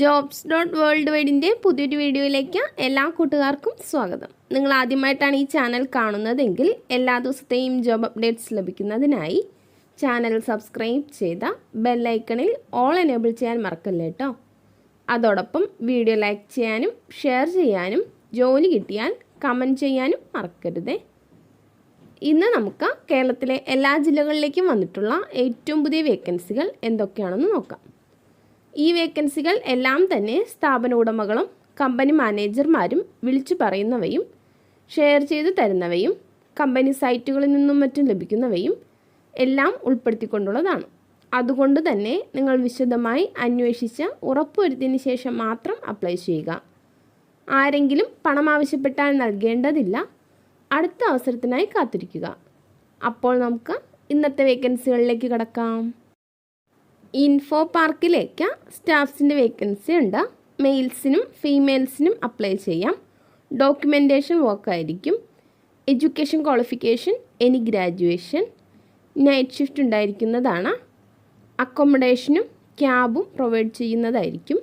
JOBS.WORLDWIDE പുതിയൊരു വീഡിയോയിലേക്ക് എല്ലാ കൂട്ടുകാർക്കും സ്വാഗതം. നിങ്ങൾ ആദ്യമായിട്ടാണ് ഈ ചാനൽ കാണുന്നതെങ്കിൽ എല്ലാ ദിവസത്തെയും ജോബ് അപ്ഡേറ്റ്സ് ലഭിക്കുന്നതിനായി ചാനൽ സബ്സ്ക്രൈബ് ചെയ്ത ബെൽ ഐക്കണിൽ ഓൾ എനേബിൾ ചെയ്യാൻ മറക്കല്ലേ കേട്ടോ. അതോടൊപ്പം വീഡിയോ ലൈക്ക് ചെയ്യാനും ഷെയർ ചെയ്യാനും ജോലി കിട്ടിയാൽ കമൻറ്റ് ചെയ്യാനും മറക്കരുതേ. ഇന്ന് നമുക്ക് കേരളത്തിലെ എല്ലാ ജില്ലകളിലേക്കും വന്നിട്ടുള്ള ഏറ്റവും പുതിയ വേക്കൻസികൾ എന്തൊക്കെയാണെന്ന് നോക്കാം. ഈ വേക്കൻസികൾ എല്ലാം തന്നെ സ്ഥാപന ഉടമകളും കമ്പനി മാനേജർമാരും വിളിച്ചു പറയുന്നവയും ഷെയർ ചെയ്തു തരുന്നവയും കമ്പനി സൈറ്റുകളിൽ നിന്നും മറ്റും ലഭിക്കുന്നവയും എല്ലാം ഉൾപ്പെടുത്തിക്കൊണ്ടുള്ളതാണ്. അതുകൊണ്ട് തന്നെ നിങ്ങൾ വിശദമായി അന്വേഷിച്ച് ഉറപ്പുവരുത്തിയതിന് ശേഷം മാത്രം അപ്ലൈ ചെയ്യുക. ആരെങ്കിലും പണം ആവശ്യപ്പെട്ടാൽ നൽകേണ്ടതില്ല. അടുത്ത അവസരത്തിനായി കാത്തിരിക്കുക. അപ്പോൾ നമുക്ക് ഇന്നത്തെ വേക്കൻസികളിലേക്ക് കടക്കാം. ഇൻഫോ പാർക്കിലേക്ക് സ്റ്റാഫ്സിൻ്റെ വേക്കൻസി ഉണ്ട്. മെയിൽസിനും ഫീമെയിൽസിനും അപ്ലൈ ചെയ്യാം. ഡോക്യുമെൻറ്റേഷൻ വർക്കായിരിക്കും. Education qualification any graduation. Night shift ഉണ്ടായിരിക്കുന്നതാണ്. അക്കോമഡേഷനും ക്യാബും പ്രൊവൈഡ് ചെയ്യുന്നതായിരിക്കും.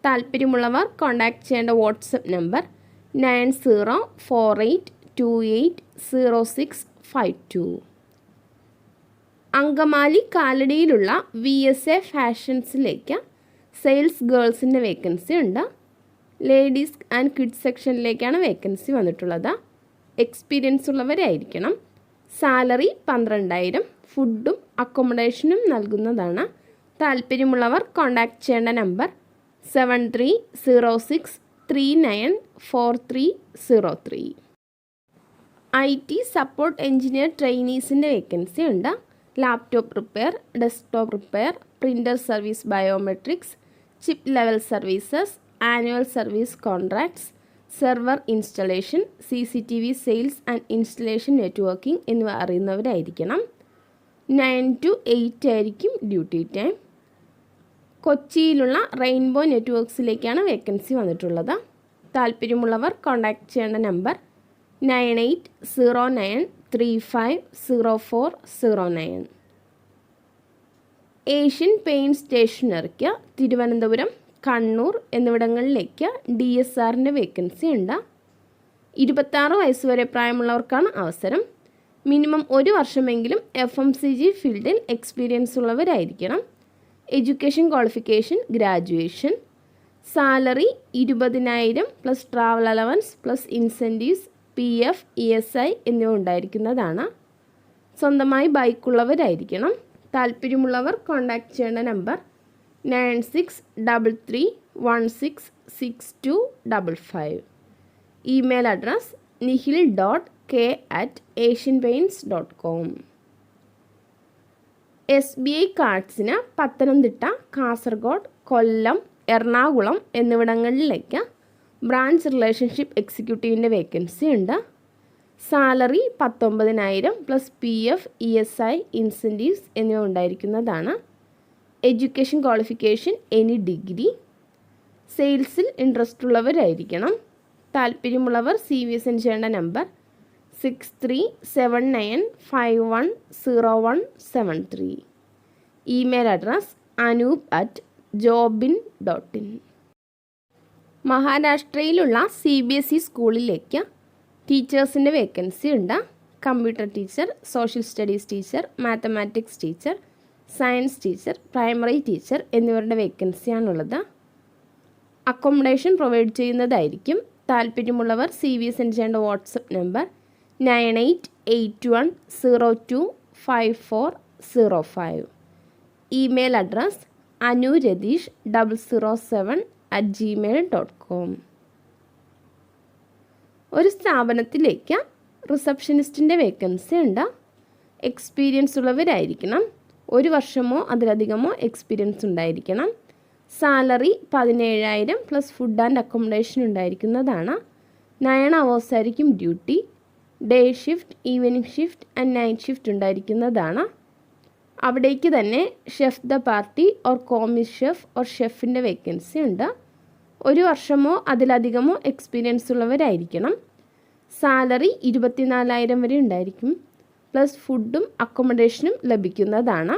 താല്പര്യമുള്ളവർ കോൺടാക്റ്റ് ചെയ്യേണ്ട വാട്സപ്പ് നമ്പർ 9048280652. അങ്കമാലി കാലടിയിലുള്ള VSA ഫാഷൻസിലേക്ക് സെയിൽസ് ഗേൾസിൻ്റെ വേക്കൻസി ഉണ്ട്. ലേഡീസ് ആൻഡ് കിഡ്സ് സെക്ഷനിലേക്കാണ് വേക്കൻസി വന്നിട്ടുള്ളത്. എക്സ്പീരിയൻസ് ഉള്ളവരായിരിക്കണം. സാലറി 12,000. ഫുഡും അക്കോമഡേഷനും നൽകുന്നതാണ്. താല്പര്യമുള്ളവർ കോൺടാക്റ്റ് ചെയ്യേണ്ട നമ്പർ 7306394303. IT സപ്പോർട്ട് എഞ്ചിനീയർ ട്രെയിനീസിൻ്റെ വേക്കൻസി ഉണ്ട്. Laptop repair, desktop repair, printer service biometrics, chip level services, annual service contracts, server installation, CCTV sales and installation networking എന്നിവ അറിയുന്നവരായിരിക്കണം. 9 to 8 ആയിരിക്കും ഡ്യൂട്ടി ടൈം. കൊച്ചിയിലുള്ള റെയിൻബോ നെറ്റ്വർക്ക്സിലേക്കാണ് വേക്കൻസി വന്നിട്ടുള്ളത്. താല്പര്യമുള്ളവർ കോൺടാക്റ്റ് ചെയ്യേണ്ട നമ്പർ 9809350409. ഏഷ്യൻ പെയിൻറ്റ് സ്റ്റേഷനറിക്ക് തിരുവനന്തപുരം, കണ്ണൂർ എന്നിവിടങ്ങളിലേക്ക് DSRൻ്റെ വേക്കൻസി ഉണ്ട്. 26 വയസ്സ് വരെ പ്രായമുള്ളവർക്കാണ് അവസരം. മിനിമം 1 വർഷമെങ്കിലും FMCG ഫീൽഡിൽ എക്സ്പീരിയൻസ് ഉള്ളവരായിരിക്കണം. Education qualification graduation. Salary 20,000 plus travel allowance plus incentives, PF, ESI എന്നിവ ഉണ്ടായിരിക്കുന്നതാണ്. സ്വന്തമായി ബൈക്കുള്ളവരായിരിക്കണം. താല്പര്യമുള്ളവർ കോൺടാക്റ്റ് ചെയ്യേണ്ട number 9633166255. Email address nihil.k@asianpaints.com. SBI കാർഡ്സിന് പത്തനംതിട്ട, കാസർഗോഡ്, കൊല്ലം, എറണാകുളം എന്നിവിടങ്ങളിലേക്ക് ബ്രാഞ്ച് റിലേഷൻഷിപ്പ് എക്സിക്യൂട്ടീവിൻ്റെ വേക്കൻസി ഉണ്ട്. Salary 19,000 plus PF, ESI, incentives എന്നിവ ഉണ്ടായിരിക്കുന്നതാണ്. Education qualification any degree. സെയിൽസിൽ ഇൻട്രസ്റ്റ് ഉള്ളവരായിരിക്കണം. താല്പര്യമുള്ളവർ CV സെൻഡ് ചെയ്യേണ്ട നമ്പർ 6379510173. Email address anoop@jobin.in. മഹാരാഷ്ട്രയിലുള്ള CBSE സ്കൂളിലേക്ക് ടീച്ചേഴ്സിൻ്റെ വേക്കൻസി ഉണ്ട്. Computer teacher, social studies teacher, mathematics teacher, science teacher, primary teacher എന്നിവരുടെ വേക്കൻസിയാണുള്ളത്. അക്കോമഡേഷൻ പ്രൊവൈഡ് ചെയ്യുന്നതായിരിക്കും. താല്പര്യമുള്ളവർ CV സെൻഡ് ചെയ്യേണ്ട WhatsApp number 9881025405. Email address anuradhish007@gmail.com. ഒരു സ്ഥാപനത്തിലേക്ക് റിസപ്ഷനിസ്റ്റിൻ്റെ വേക്കൻസി ഉണ്ട്. എക്സ്പീരിയൻസ് ഉള്ളവരായിരിക്കണം. 1 വർഷമോ അതിലധികമോ എക്സ്പീരിയൻസ് ഉണ്ടായിരിക്കണം. Salary 17,000 plus food and accommodation ഉണ്ടായിരിക്കുന്നതാണ്. 9 hours ആയിരിക്കും duty. Day shift, evening shift and night shift ഉണ്ടായിരിക്കുന്നതാണ്. അവിടേക്ക് തന്നെ chef de partie or commis chef or ഷെഫിൻ്റെ വേക്കൻസി ഉണ്ട്. 1 വർഷമോ അതിലധികമോ എക്സ്പീരിയൻസ് ഉള്ളവരായിരിക്കണം. സാലറി 24,000 വരെ ഉണ്ടായിരിക്കും. പ്ലസ് ഫുഡും അക്കോമഡേഷനും ലഭിക്കുന്നതാണ്.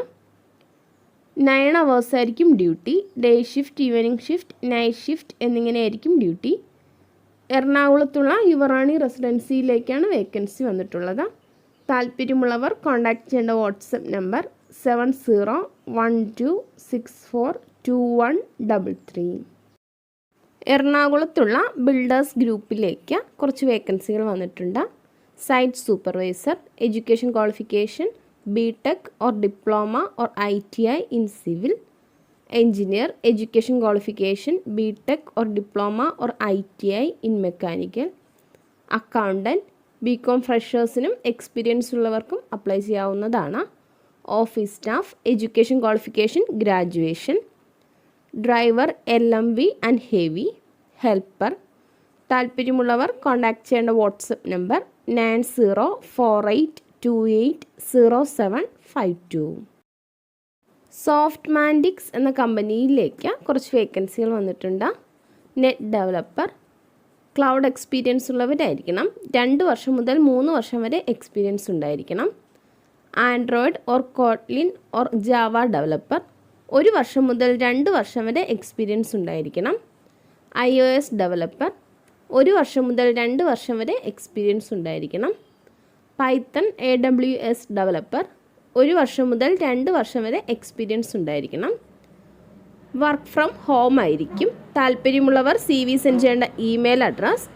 9 hours ആയിരിക്കും duty. Day shift, evening shift, night shift എന്നിങ്ങനെയായിരിക്കും ഡ്യൂട്ടി. എറണാകുളത്തുള്ള യുവറാണി റെസിഡൻസിയിലേക്കാണ് വേക്കൻസി വന്നിട്ടുള്ളത്. താല്പര്യമുള്ളവർ കോൺടാക്റ്റ് ചെയ്യേണ്ട വാട്സപ്പ് നമ്പർ 7012642133. എറണാകുളത്തുള്ള ബിൽഡേഴ്സ് ഗ്രൂപ്പിലേക്ക് കുറച്ച് വേക്കൻസികൾ വന്നിട്ടുണ്ട്. Site supervisor, education qualification BTech or diploma or ITI in civil. Engineer, education qualification BTech or diploma or ITI in mechanical. Accountant, BCom ഫ്രഷേഴ്സിനും എക്സ്പീരിയൻസ് ഉള്ളവർക്കും അപ്ലൈ ചെയ്യാവുന്നതാണ്. Office staff, education qualification graduation. Driver LMV and heavy. Helper. താല്പര്യമുള്ളവർ contact ചെയ്യേണ്ട WhatsApp number 9048280752. Soft മാൻഡിക്സ് എന്ന കമ്പനിയിലേക്ക് കുറച്ച് വേക്കൻസികൾ വന്നിട്ടുണ്ട്. Net developer. ക്ലൗഡ് എക്സ്പീരിയൻസ് ഉള്ളവരായിരിക്കണം. 2 വർഷം മുതൽ 3 വർഷം വരെ എക്സ്പീരിയൻസ് ഉണ്ടായിരിക്കണം. Android or Kotlin or Java developer. 1 വർഷം മുതൽ 2 വർഷം വരെ എക്സ്പീരിയൻസ് ഉണ്ടായിരിക്കണം. iOS developer. 1 വർഷം മുതൽ 2 വർഷം വരെ എക്സ്പീരിയൻസ് ഉണ്ടായിരിക്കണം. Python AWS developer. 1 വർഷം മുതൽ 2 വർഷം വരെ എക്സ്പീരിയൻസ് ഉണ്ടായിരിക്കണം. വർക്ക് ഫ്രം ഹോം ആയിരിക്കും. താല്പര്യമുള്ളവർ CV സെൻഡ് ചെയ്യേണ്ട ഇമെയിൽ അഡ്രസ്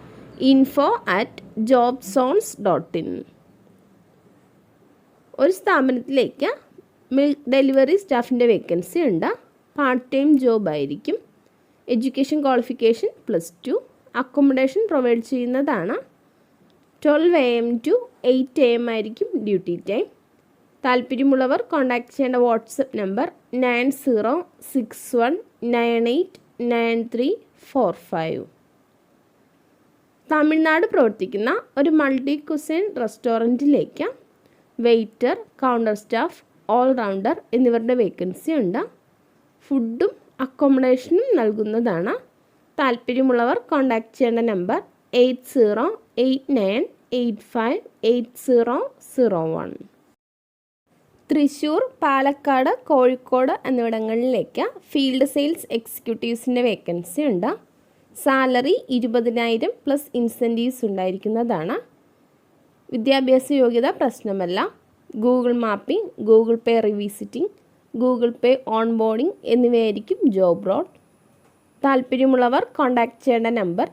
info@jobzones.in. ഒരു സ്ഥാപനത്തിലേക്ക് മിൽക്ക് ഡെലിവറി സ്റ്റാഫിൻ്റെ വേക്കൻസി ഉണ്ട്. പാർട്ട് ടൈം ജോബ് ആയിരിക്കും. Education qualification +2. അക്കോമഡേഷൻ പ്രൊവൈഡ് ചെയ്യുന്നതാണ്. 12 AM to 8 AM ആയിരിക്കും ഡ്യൂട്ടി ടൈം. താല്പര്യമുള്ളവർ കോൺടാക്റ്റ് ചെയ്യേണ്ട വാട്സപ്പ് നമ്പർ 9061989345. തമിഴ്നാട് പ്രവർത്തിക്കുന്ന ഒരു മൾട്ടി കുസൈൻ റെസ്റ്റോറൻറ്റിലേക്ക് വെയ്റ്റർ, കൗണ്ടർ സ്റ്റാഫ്, ഓൾറൗണ്ടർ എന്നിവരുടെ വേക്കൻസി ഉണ്ട്. ഫുഡും അക്കോമഡേഷനും നൽകുന്നതാണ്. താല്പര്യമുള്ളവർ കോൺടാക്റ്റ് ചെയ്യേണ്ട നമ്പർ 8089858001. തൃശ്ശൂർ, പാലക്കാട്, കോഴിക്കോട് എന്നിവിടങ്ങളിലേക്ക് ഫീൽഡ് സെയിൽസ് എക്സിക്യൂട്ടീവ്സിൻ്റെ വേക്കൻസി ഉണ്ട്. സാലറി 20,000 പ്ലസ് ഇൻസെൻറ്റീവ്സ് ഉണ്ടായിരിക്കുന്നതാണ്. വിദ്യാഭ്യാസ യോഗ്യത പ്രശ്നമല്ല. Google mapping, Google pay revisiting, Google pay onboarding എന്നിവയായിരിക്കും ജോബ് റോൾ. താല്പര്യമുള്ളവർ കോൺടാക്റ്റ് ചെയ്യേണ്ട നമ്പർ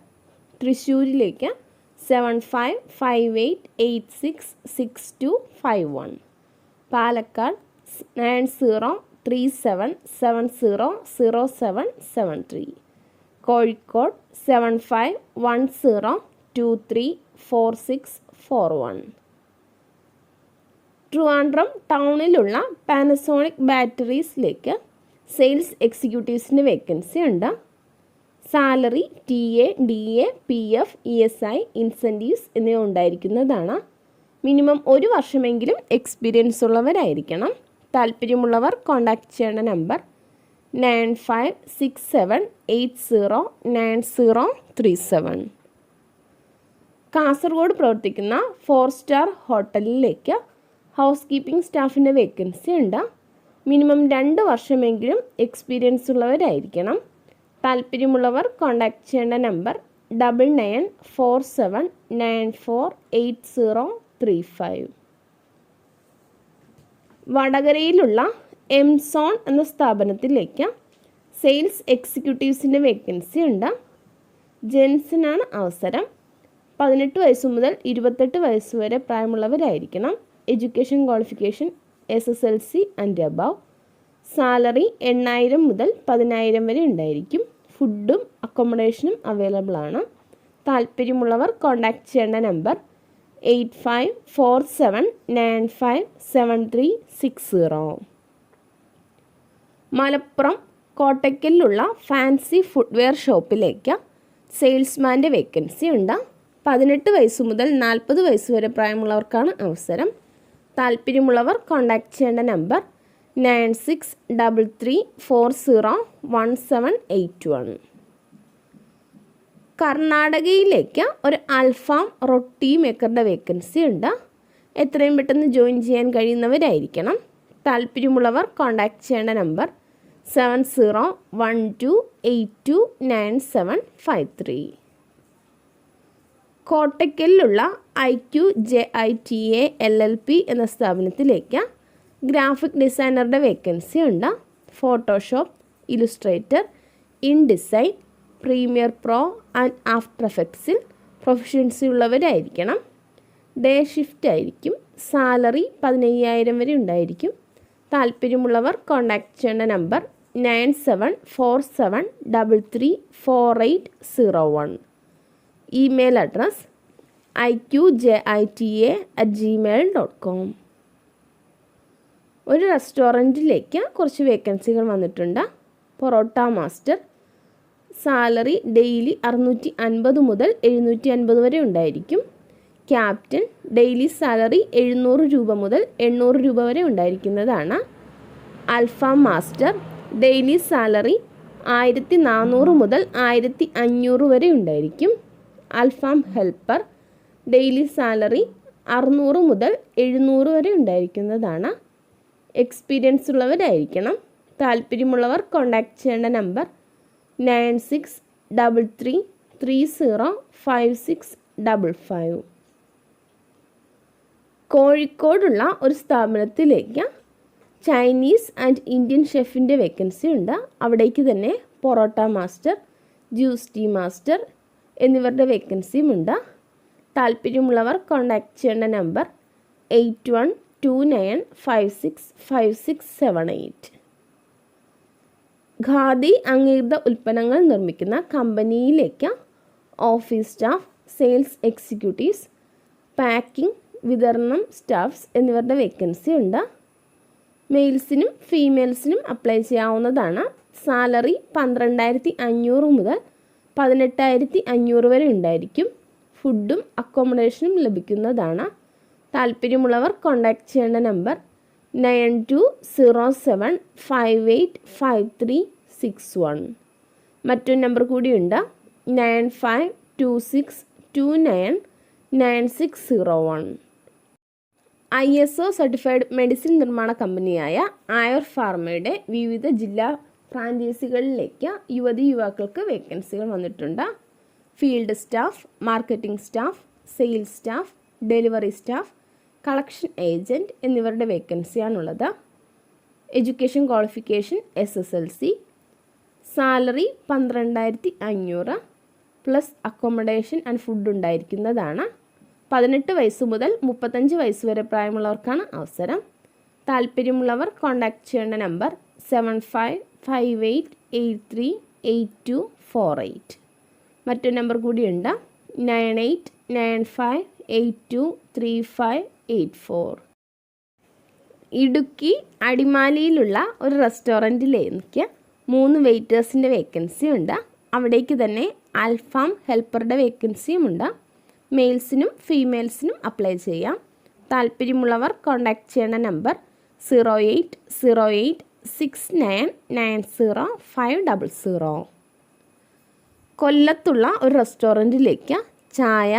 തൃശ്ശൂരിലേക്ക് 7558866251. പാലക്കാട് 9037700773. കോഴിക്കോട് 7510234641. ട്രിവാൻഡ്രം ടൗണിലുള്ള പാനസോണിക് ബാറ്ററീസിലേക്ക് സെയിൽസ് എക്സിക്യൂട്ടീവ്സിന് വേക്കൻസി ഉണ്ട്. Salary TA, DA, PF, ESI, incentives എന്നിവ ഉണ്ടായിരിക്കുന്നതാണ്. മിനിമം 1 വർഷമെങ്കിലും എക്സ്പീരിയൻസ് ഉള്ളവരായിരിക്കണം. താല്പര്യമുള്ളവർ കോൺടാക്റ്റ് ചെയ്യേണ്ട നമ്പർ 9567809037. കാസർഗോഡ് പ്രവർത്തിക്കുന്ന 4 സ്റ്റാർ ഹോട്ടലിലേക്ക് ഹൗസ് കീപ്പിംഗ് സ്റ്റാഫിൻ്റെ വേക്കൻസി ഉണ്ട്. മിനിമം 2 വർഷമെങ്കിലും എക്സ്പീരിയൻസ് ഉള്ളവരായിരിക്കണം. താല്പര്യമുള്ളവർ കോൺടാക്റ്റ് ചെയ്യേണ്ട നമ്പർ 9947948035. വടകരയിലുള്ള എംസോൺ എന്ന സ്ഥാപനത്തിലേക്ക് സെയിൽസ് എക്സിക്യൂട്ടീവ്സിൻ്റെ വേക്കൻസി ഉണ്ട്. ജെൻസിനാണ് അവസരം. 18 വയസ്സ് മുതൽ 28 വയസ്സ് വരെ പ്രായമുള്ളവരായിരിക്കണം. Education qualification SSLC and above. Salary 8,000 മുതൽ 10,000 വരെ ഉണ്ടായിരിക്കും. ഫുഡും അക്കോമഡേഷനും അവൈലബിൾ ആണ്. താല്പര്യമുള്ളവർ കോൺടാക്റ്റ് ചെയ്യേണ്ട നമ്പർ 8547957360. മലപ്പുറം കോട്ടയ്ക്കലിലുള്ള ഫാൻസി ഫുട്വെയർ ഷോപ്പിലേക്ക് സെയിൽസ്മാൻ്റെ വേക്കൻസി ഉണ്ട്. 18 വയസ്സ് മുതൽ 40 വയസ്സ് വരെ പ്രായമുള്ളവർക്കാണ് അവസരം. താല്പര്യമുള്ളവർ കോൺടാക്റ്റ് ചെയ്യേണ്ട നമ്പർ 9633401781. കർണാടകയിലേക്ക് ഒരു അൽഫാം റൊട്ടി മേക്കറുടെ വേക്കൻസി ഉണ്ട്. എത്രയും പെട്ടെന്ന് ജോയിൻ ചെയ്യാൻ കഴിയുന്നവരായിരിക്കണം. താല്പര്യമുള്ളവർ കോൺടാക്റ്റ് ചെയ്യേണ്ട നമ്പർ 7012829753. കോട്ടയ്ക്കലിലുള്ള IQJITA എന്ന സ്ഥാപനത്തിലേക്ക് ഗ്രാഫിക് ഡിസൈനറുടെ വേക്കൻസി ഉണ്ട്. Photoshop, Illustrator, InDesign, Premiere Pro and after എഫക്ട്സിൽ പ്രൊഫഷൻസി ഉള്ളവരായിരിക്കണം. ഡേ ഷിഫ്റ്റ് ആയിരിക്കും. സാലറി 15,000 വരെ ഉണ്ടായിരിക്കും. താല്പര്യമുള്ളവർ കോൺടാക്റ്റ് ചെയ്യേണ്ട നമ്പർ 9747334801. Email address iqjita@gmail.com. ഒരു റെസ്റ്റോറൻറ്റിലേക്ക് കുറച്ച് വേക്കൻസികൾ വന്നിട്ടുണ്ട്. പൊറോട്ട മാസ്റ്റർ. സാലറി ഡെയിലി 650 മുതൽ 750 വരെ ഉണ്ടായിരിക്കും. ക്യാപ്റ്റൻ. ഡെയിലി സാലറി 700 രൂപ മുതൽ 800 രൂപ വരെ ഉണ്ടായിരിക്കുന്നതാണ്. അൽഫാം മാസ്റ്റർ. ഡെയിലി സാലറി 1400 മുതൽ 1500 വരെ ഉണ്ടായിരിക്കും. അൽഫാം ഹെൽപ്പർ. ഡെയിലി സാലറി 600 മുതൽ 700 വരെ ഉണ്ടായിരിക്കുന്നതാണ്. എക്സ്പീരിയൻസ് ഉള്ളവരായിരിക്കണം. താല്പര്യമുള്ളവർ കോൺടാക്റ്റ് ചെയ്യേണ്ട നമ്പർ 9633305655. കോഴിക്കോടുള്ള ഒരു സ്ഥാപനത്തിലേക്ക് ചൈനീസ് ആൻഡ് ഇന്ത്യൻ ഷെഫിൻ്റെ വേക്കൻസി ഉണ്ട്. അവിടേക്ക് തന്നെ porotta master, juice tea master എന്നിവരുടെ വേക്കൻസിയും ഉണ്ട്. താല്പര്യമുള്ളവർ കോൺടാക്റ്റ് ചെയ്യേണ്ട നമ്പർ 8129565678. ഖാദി അംഗീകൃത ഉൽപ്പന്നങ്ങൾ നിർമ്മിക്കുന്ന കമ്പനിയിലേക്ക് office staff, sales executives, packing, വിതരണം സ്റ്റാഫ്സ് എന്നിവരുടെ വേക്കൻസി ഉണ്ട്. മെയിൽസിനും ഫീമെയിൽസിനും അപ്ലൈ ചെയ്യാവുന്നതാണ്. സാലറി 12,500 മുതൽ 18,500 വരെ ഉണ്ടായിരിക്കും. ഫുഡും അക്കോമഡേഷനും ലഭിക്കുന്നതാണ്. താല്പര്യമുള്ളവർ കോൺടാക്റ്റ് ചെയ്യേണ്ട നമ്പർ 9207585361. മറ്റൊരു നമ്പർ കൂടിയുണ്ട് 9526299601. ISO സർട്ടിഫൈഡ് മെഡിസിൻ നിർമ്മാണ കമ്പനിയായ ആയുർ ഫാർമയുടെ വിവിധ ജില്ലാ ഫ്രാഞ്ചൈസികളിലേക്ക് യുവക്കൾക്ക് വേക്കൻസികൾ വന്നിട്ടുണ്ട്. Field staff, marketing staff, sales staff, delivery staff, collection agent എന്നിവരുടെ വേക്കൻസിയാണുള്ളത്. Education qualification SSLC. Salary 12,500 plus accommodation and food ഉണ്ടായിരിക്കുന്നതാണ്. 18 വയസ്സ് മുതൽ 35 വയസ്സ് വരെ പ്രായമുള്ളവർക്കാണ് അവസരം. താല്പര്യമുള്ളവർ കോൺടാക്റ്റ് ചെയ്യേണ്ട നമ്പർ 7558838248. മറ്റൊരു നമ്പർ കൂടിയുണ്ട് 9895823584. ഇടുക്കി അടിമാലിയിലുള്ള ഒരു റെസ്റ്റോറൻറ്റിലേക്ക് 3 വെയിറ്റേഴ്സിൻ്റെ വേക്കൻസി ഉണ്ട്. അവിടേക്ക് തന്നെ അൽഫാം ഹെൽപ്പറുടെ വേക്കൻസിയുമുണ്ട്. മെയിൽസിനും ഫീമെയിൽസിനും അപ്ലൈ ചെയ്യാം. താല്പര്യമുള്ളവർ കോൺടാക്റ്റ് ചെയ്യേണ്ട നമ്പർ 0808699050. കൊല്ലത്തുള്ള ഒരു റെസ്റ്റോറൻറ്റിലേക്ക് ചായ,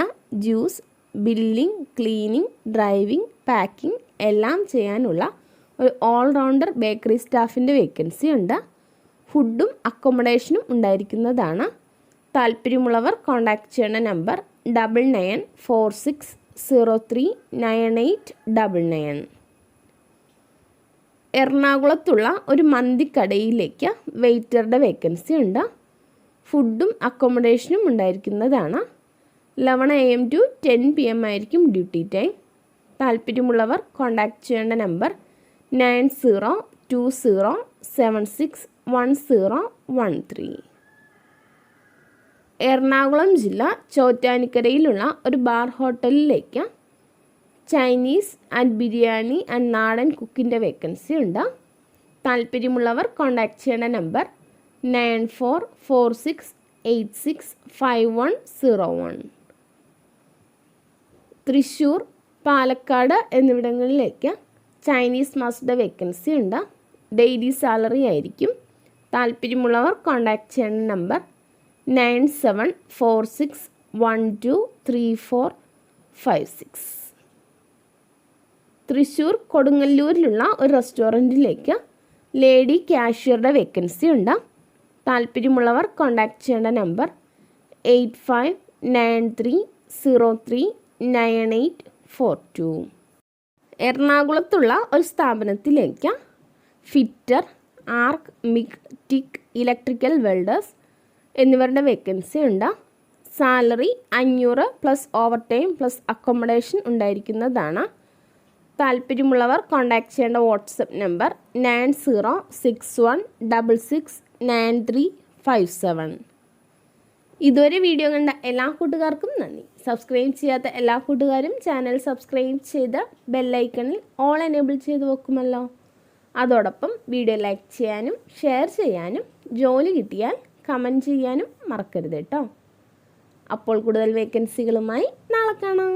juice, billing, cleaning, driving, packing എല്ലാം ചെയ്യാനുള്ള ഒരു ഓൾറൗണ്ടർ ബേക്കറി സ്റ്റാഫിൻ്റെ വേക്കൻസി ഉണ്ട്. ഫുഡും അക്കോമഡേഷനും ഉണ്ടായിരിക്കുന്നതാണ്. താല്പര്യമുള്ളവർ കോൺടാക്റ്റ് ചെയ്യേണ്ട നമ്പർ 9946039899. എറണാകുളത്തുള്ള ഒരു മന്തിക്കടയിലേക്ക് വെയിറ്ററുടെ വേക്കൻസി ഉണ്ട്. ഫുഡും അക്കോമഡേഷനും ഉണ്ടായിരിക്കുന്നതാണ്. 11 AM to 10 PM ആയിരിക്കും ഡ്യൂട്ടി ടൈം. താല്പര്യമുള്ളവർ കോൺടാക്റ്റ് ചെയ്യേണ്ട നമ്പർ 9020761013. എറണാകുളം ജില്ല ചോറ്റാനിക്കരയിലുള്ള ഒരു ബാർ ഹോട്ടലിലേക്ക് ചൈനീസ് ആൻഡ് ബിരിയാണി ആൻഡ് നാടൻ കുക്കിൻ്റെ വേക്കൻസി ഉണ്ട്. താല്പര്യമുള്ളവർ കോൺടാക്റ്റ് ചെയ്യേണ്ട നമ്പർ 9446865101. തൃശ്ശൂർ, പാലക്കാട് എന്നിവിടങ്ങളിലേക്ക് ചൈനീസ് മാസ്റ്ററുടെ വേക്കൻസി ഉണ്ട്. ഡെയിലി സാലറി ആയിരിക്കും. താല്പര്യമുള്ളവർ കോൺടാക്റ്റ് ചെയ്യേണ്ട നമ്പർ 9746123456. തൃശ്ശൂർ കൊടുങ്ങല്ലൂരിലുള്ള ഒരു റെസ്റ്റോറൻറ്റിലേക്ക് ലേഡി കാഷ്യറുടെ വേക്കൻസി ഉണ്ട്. താല്പര്യമുള്ളവർ കോൺടാക്റ്റ് ചെയ്യേണ്ട നമ്പർ 8593039842. എറണാകുളത്തുള്ള ഒരു സ്ഥാപനത്തിലേക്ക് ഫിറ്റർ, ആർക്ക്, മിഗ്, ടിക്, ഇലക്ട്രിക്കൽ വെൽഡേഴ്സ് എന്നിവരുടെ വേക്കൻസി ഉണ്ട്. Salary 500 plus over time plus accommodation ഉണ്ടായിരിക്കുന്നതാണ്. താല്പര്യമുള്ളവർ കോൺടാക്റ്റ് ചെയ്യേണ്ട വാട്സപ്പ് നമ്പർ 9061669357. ഇതുവരെ വീഡിയോ കണ്ട എല്ലാ കൂട്ടുകാർക്കും നന്ദി. സബ്സ്ക്രൈബ് ചെയ്യാത്ത എല്ലാ കൂട്ടുകാരും ചാനൽ സബ്സ്ക്രൈബ് ചെയ്ത് ബെല്ലൈക്കണിൽ ഓൾ എനേബിൾ ചെയ്ത് വെക്കുമല്ലോ. അതോടൊപ്പം വീഡിയോ ലൈക്ക് ചെയ്യാനും ഷെയർ ചെയ്യാനും ജോലി കിട്ടിയാൽ കമൻറ്റ് ചെയ്യാനും മറക്കരുത് കേട്ടോ. അപ്പോൾ കൂടുതൽ വേക്കൻസികളുമായി നാളെ കാണാം.